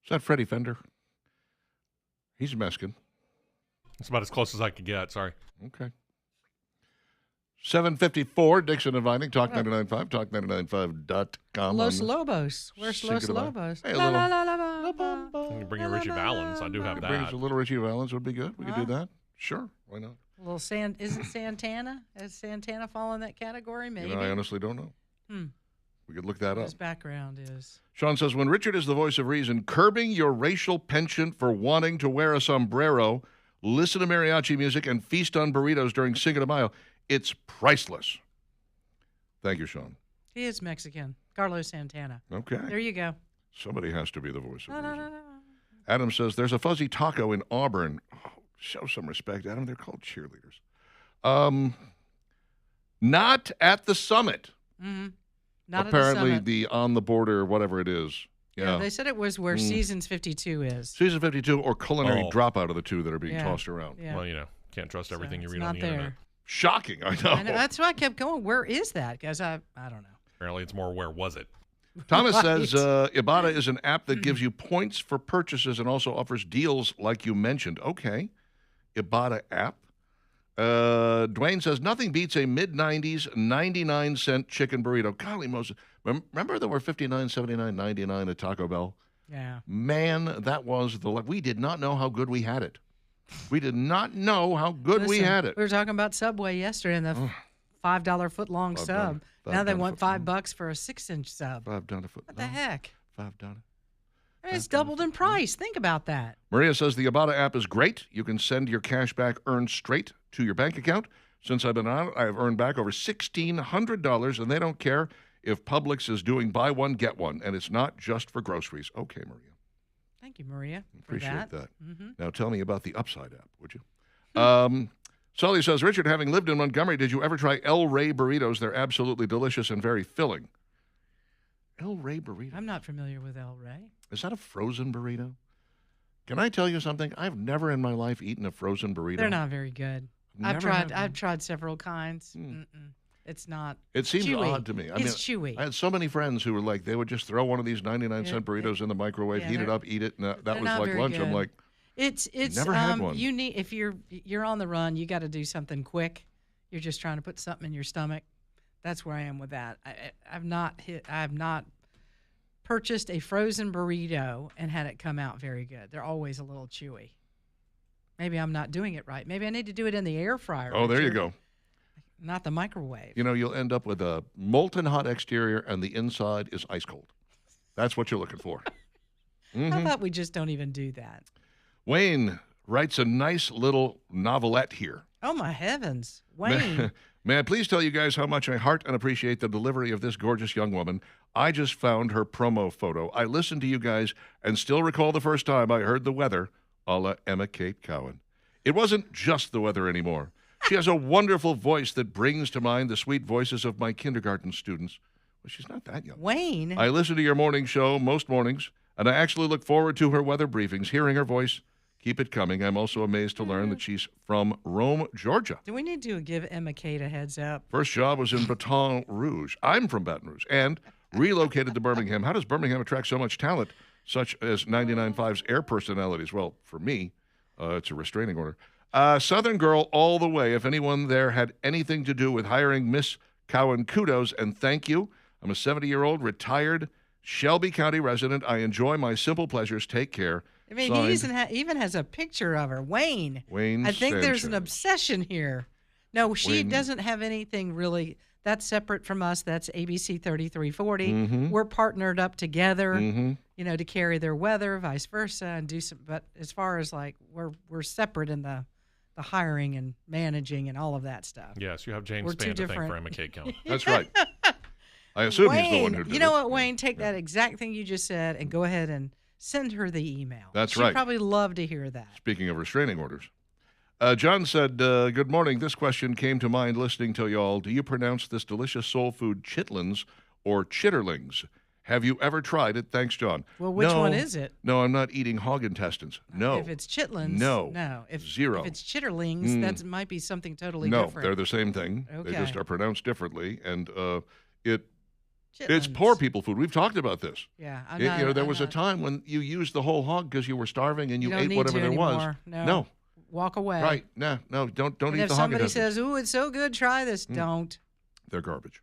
[SPEAKER 3] Is that Freddie Fender? He's Mexican.
[SPEAKER 6] It's about as close as I could get. Sorry.
[SPEAKER 3] Okay. 754, Dixon and Vining, Talk 99.5, talk995.com.
[SPEAKER 1] Los Lobos. Where's
[SPEAKER 3] Cinco
[SPEAKER 1] Los
[SPEAKER 3] de Mayo.
[SPEAKER 1] Lobos?
[SPEAKER 3] Hey, a
[SPEAKER 1] La,
[SPEAKER 3] little-
[SPEAKER 1] la, la, la, la, la.
[SPEAKER 6] You can bring your Richie Valens. I do have
[SPEAKER 3] Bring us
[SPEAKER 6] that.
[SPEAKER 3] a little Richie Valens would be good. We could do that. Sure. Why not?
[SPEAKER 1] A little isn't Santana? Has Santana fall in that category? Maybe.
[SPEAKER 3] You know, I honestly don't know. We could look that up.
[SPEAKER 1] His background is.
[SPEAKER 3] Sean says, when Richard is the voice of reason, curbing your racial penchant for wanting to wear a sombrero, listen to mariachi music, and feast on burritos during Cinco de Mayo, it's priceless. Thank you, Sean.
[SPEAKER 1] He is Mexican. Carlos Santana.
[SPEAKER 3] Okay.
[SPEAKER 1] There you go.
[SPEAKER 3] Somebody has to be the voice of
[SPEAKER 1] La, la,
[SPEAKER 3] reason.
[SPEAKER 1] la, la.
[SPEAKER 3] Adam says, there's a fuzzy taco in Auburn. Oh, show some respect, Adam. They're called cheerleaders. Not at the summit.
[SPEAKER 1] Not
[SPEAKER 3] Apparently,
[SPEAKER 1] at the summit.
[SPEAKER 3] on the border, whatever it is.
[SPEAKER 1] Yeah, they said it was where Seasons 52 is.
[SPEAKER 3] Season 52 or culinary
[SPEAKER 6] Oh.
[SPEAKER 3] dropout of the two that are being
[SPEAKER 1] Yeah.
[SPEAKER 3] tossed around.
[SPEAKER 1] Yeah.
[SPEAKER 6] Well, can't trust everything you
[SPEAKER 1] it's
[SPEAKER 6] read
[SPEAKER 1] not
[SPEAKER 6] on the
[SPEAKER 1] there.
[SPEAKER 6] internet.
[SPEAKER 3] Shocking, I know.
[SPEAKER 1] I know. That's why I kept going. Where is that? Because I don't know.
[SPEAKER 6] Apparently, it's more where was it?
[SPEAKER 3] Thomas
[SPEAKER 1] Right.
[SPEAKER 3] says Ibotta is an app that gives you points for purchases and also offers deals like you mentioned. Okay. Ibotta app. Dwayne says nothing beats a mid-90s 99-cent chicken burrito. Golly Moses. Remember there were 59, 79, 99 at Taco Bell?
[SPEAKER 1] Yeah.
[SPEAKER 3] Man, that was we did not know how good we had it. We did not know how good we
[SPEAKER 1] Listen,
[SPEAKER 3] had it.
[SPEAKER 1] We were talking about Subway yesterday and the $5 foot-long
[SPEAKER 3] $5
[SPEAKER 1] sub. Now they
[SPEAKER 3] $5
[SPEAKER 1] want
[SPEAKER 3] foot-long.
[SPEAKER 1] $5 for a 6-inch sub.
[SPEAKER 3] $5 a foot.
[SPEAKER 1] What the heck?
[SPEAKER 3] $5.
[SPEAKER 1] I mean, it's doubled in price. Think about that.
[SPEAKER 3] Maria says the Ibotta app is great. You can send your cash back earned straight to your bank account. Since I've been on it, I have earned back over $1,600, and they don't care if Publix is doing buy one, get one, and it's not just for groceries. Okay, Maria.
[SPEAKER 1] Thank you, Maria.
[SPEAKER 3] Appreciate
[SPEAKER 1] for
[SPEAKER 3] that.
[SPEAKER 1] Mm-hmm.
[SPEAKER 3] Now tell me about the Upside app, would you? Sully says, Richard, having lived in Montgomery, did you ever try El Rey burritos? They're absolutely delicious and very filling. El Rey burrito.
[SPEAKER 1] I'm not familiar with El Rey.
[SPEAKER 3] Is that a frozen burrito? Can I tell you something? I've never in my life eaten a frozen burrito.
[SPEAKER 1] They're not very good. I've
[SPEAKER 3] Never had
[SPEAKER 1] I've
[SPEAKER 3] one.
[SPEAKER 1] tried several kinds. It's not.
[SPEAKER 3] It seems
[SPEAKER 1] chewy.
[SPEAKER 3] odd to me.
[SPEAKER 1] It's chewy.
[SPEAKER 3] I had so many friends who were like, they would just throw one of these 99-cent burritos in the microwave,
[SPEAKER 1] yeah,
[SPEAKER 3] heat it
[SPEAKER 1] they're-
[SPEAKER 3] up, eat it, and that
[SPEAKER 1] they're
[SPEAKER 3] was
[SPEAKER 1] not
[SPEAKER 3] like
[SPEAKER 1] very
[SPEAKER 3] lunch. I'm
[SPEAKER 1] good.
[SPEAKER 3] like,
[SPEAKER 1] It's
[SPEAKER 3] Never had one.
[SPEAKER 1] You need if you're on the run, you got to do something quick. You're just trying to put something in your stomach. That's where I am with that. I have not purchased a frozen burrito and had it come out very good. They're always a little chewy. Maybe I'm not doing it right. Maybe I need to do it in the air fryer.
[SPEAKER 3] oh, there you
[SPEAKER 1] Richard,
[SPEAKER 3] go.
[SPEAKER 1] Not the microwave.
[SPEAKER 3] You know, you'll end up with a molten hot exterior and the inside is ice cold. That's what you're looking for.
[SPEAKER 1] How about we just don't even do that?
[SPEAKER 3] Wayne writes a nice little novelette here.
[SPEAKER 1] Oh my heavens, Wayne!
[SPEAKER 3] May I please tell you guys how much I heart and appreciate the delivery of this gorgeous young woman? I just found her promo photo. I listened to you guys and still recall the first time I heard the weather, a la Emma Kate Cowan. It wasn't just the weather anymore. She has a wonderful voice that brings to mind the sweet voices of my kindergarten students. Well, she's not that young.
[SPEAKER 1] Wayne,
[SPEAKER 3] I listen to your morning show most mornings, and I actually look forward to her weather briefings, hearing her voice. Keep it coming. I'm also amazed to learn that she's from Rome, Georgia.
[SPEAKER 1] do we need to give Emma Kate a heads up?
[SPEAKER 3] First job was in Baton Rouge. I'm from Baton Rouge and relocated to Birmingham. How does Birmingham attract so much talent, such as 99.5's air personalities? Well, for me, it's a restraining order. Southern girl all the way. If anyone there had anything to do with hiring Miss Cowan, kudos and thank you. I'm a 70-year-old retired Shelby County resident. I enjoy my simple pleasures. Take care.
[SPEAKER 1] I mean,
[SPEAKER 3] Signed,
[SPEAKER 1] he even has a picture of her. Wayne.
[SPEAKER 3] Wayne
[SPEAKER 1] I think there's an
[SPEAKER 3] Sanchez.
[SPEAKER 1] obsession here. No, she
[SPEAKER 3] Wayne.
[SPEAKER 1] doesn't have anything really. That's separate from us. That's ABC 3340.
[SPEAKER 3] Mm-hmm.
[SPEAKER 1] We're partnered up together, you know, to carry their weather, vice versa, and do some. But as far as like we're separate in the hiring and managing and all of that stuff.
[SPEAKER 6] Yes, you have James
[SPEAKER 1] We're
[SPEAKER 6] Spann
[SPEAKER 1] two
[SPEAKER 6] to thank for
[SPEAKER 1] different-
[SPEAKER 6] Emma Kate Cowan.
[SPEAKER 3] That's right. I assume he's the one who
[SPEAKER 1] Wayne,
[SPEAKER 3] did
[SPEAKER 1] you know
[SPEAKER 3] it.
[SPEAKER 1] what, Wayne? Take that exact thing you just said and go ahead and send her the email.
[SPEAKER 3] That's
[SPEAKER 1] She'd
[SPEAKER 3] right.
[SPEAKER 1] probably love to hear that.
[SPEAKER 3] Speaking of restraining orders. John said, good morning. This question came to mind listening to y'all. Do you pronounce this delicious soul food chitlins or chitterlings? Have you ever tried it? Thanks, John.
[SPEAKER 1] Well, which
[SPEAKER 3] No,
[SPEAKER 1] one is it?
[SPEAKER 3] No, I'm not eating hog intestines. No.
[SPEAKER 1] If it's chitlins,
[SPEAKER 3] No.
[SPEAKER 1] no. If
[SPEAKER 3] Zero.
[SPEAKER 1] If it's chitterlings, that might be something totally
[SPEAKER 3] no,
[SPEAKER 1] different.
[SPEAKER 3] they're the same thing. They just
[SPEAKER 1] Okay.
[SPEAKER 3] are pronounced differently. And it It's
[SPEAKER 1] Chitlins.
[SPEAKER 3] poor people food. We've talked about this.
[SPEAKER 1] Yeah,
[SPEAKER 3] There was a time when you used the whole hog because you were starving and you
[SPEAKER 1] don't
[SPEAKER 3] ate
[SPEAKER 1] need
[SPEAKER 3] whatever
[SPEAKER 1] to
[SPEAKER 3] there was.
[SPEAKER 1] anymore. No. Walk away.
[SPEAKER 3] Right. No, don't
[SPEAKER 1] And
[SPEAKER 3] eat
[SPEAKER 1] if
[SPEAKER 3] the hog.
[SPEAKER 1] somebody
[SPEAKER 3] intestines.
[SPEAKER 1] says, "Ooh, it's so good, try this," don't.
[SPEAKER 3] They're garbage.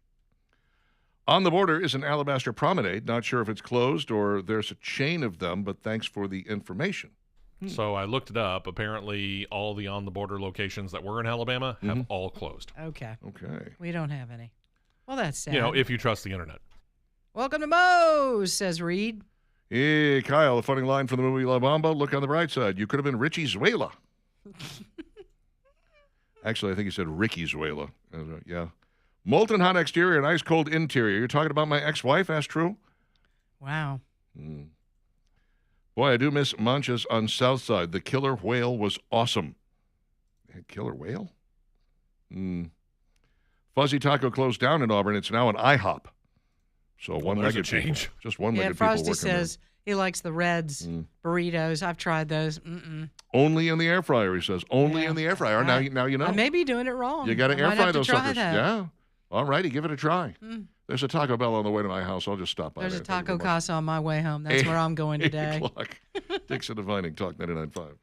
[SPEAKER 3] On the border is an Alabaster Promenade. Not sure if it's closed or there's a chain of them, but thanks for the information.
[SPEAKER 6] So I looked it up. Apparently, all the on the border locations that were in Alabama have
[SPEAKER 3] Mm-hmm.
[SPEAKER 6] all closed.
[SPEAKER 1] Okay,
[SPEAKER 3] Okay.
[SPEAKER 1] we don't have any. Well, that's sad.
[SPEAKER 6] You know, if you trust the internet.
[SPEAKER 1] Welcome to Moe's, says Reed.
[SPEAKER 3] Hey, Kyle, a funny line from the movie La Bamba. Look on the bright side. You could have been Richie Zuela. Actually, I think he said Ricky Zuela. Yeah. Molten hot exterior and ice cold interior. You're talking about my ex-wife? Asked True.
[SPEAKER 1] Wow.
[SPEAKER 3] Boy, I do miss Mancha's on South Side. The killer whale was awesome. Killer whale? Fuzzy Taco closed down in Auburn. It's now an IHOP. So one-legged
[SPEAKER 6] there's a change.
[SPEAKER 3] people. Just one-legged
[SPEAKER 1] Yeah,
[SPEAKER 3] people
[SPEAKER 1] Frosty
[SPEAKER 3] working
[SPEAKER 1] says he likes the Reds burritos. I've tried those.
[SPEAKER 3] there. Only in the air fryer, he says. Only
[SPEAKER 1] Yeah.
[SPEAKER 3] in the air fryer. Now you know.
[SPEAKER 1] I may be doing it wrong.
[SPEAKER 3] You got to
[SPEAKER 1] I
[SPEAKER 3] air
[SPEAKER 1] might
[SPEAKER 3] fry
[SPEAKER 1] have to
[SPEAKER 3] those
[SPEAKER 1] try
[SPEAKER 3] suckers.
[SPEAKER 1] that.
[SPEAKER 3] Yeah. All righty, give it a try. There's a Taco Bell on the way to my house. I'll just stop by
[SPEAKER 1] There's
[SPEAKER 3] there.
[SPEAKER 1] a
[SPEAKER 3] Thank you
[SPEAKER 1] Taco
[SPEAKER 3] very much.
[SPEAKER 1] Casa on my way home. That's where I'm going
[SPEAKER 3] 8
[SPEAKER 1] today.
[SPEAKER 3] o'clock. Dixon and Vining, Talk 99.5.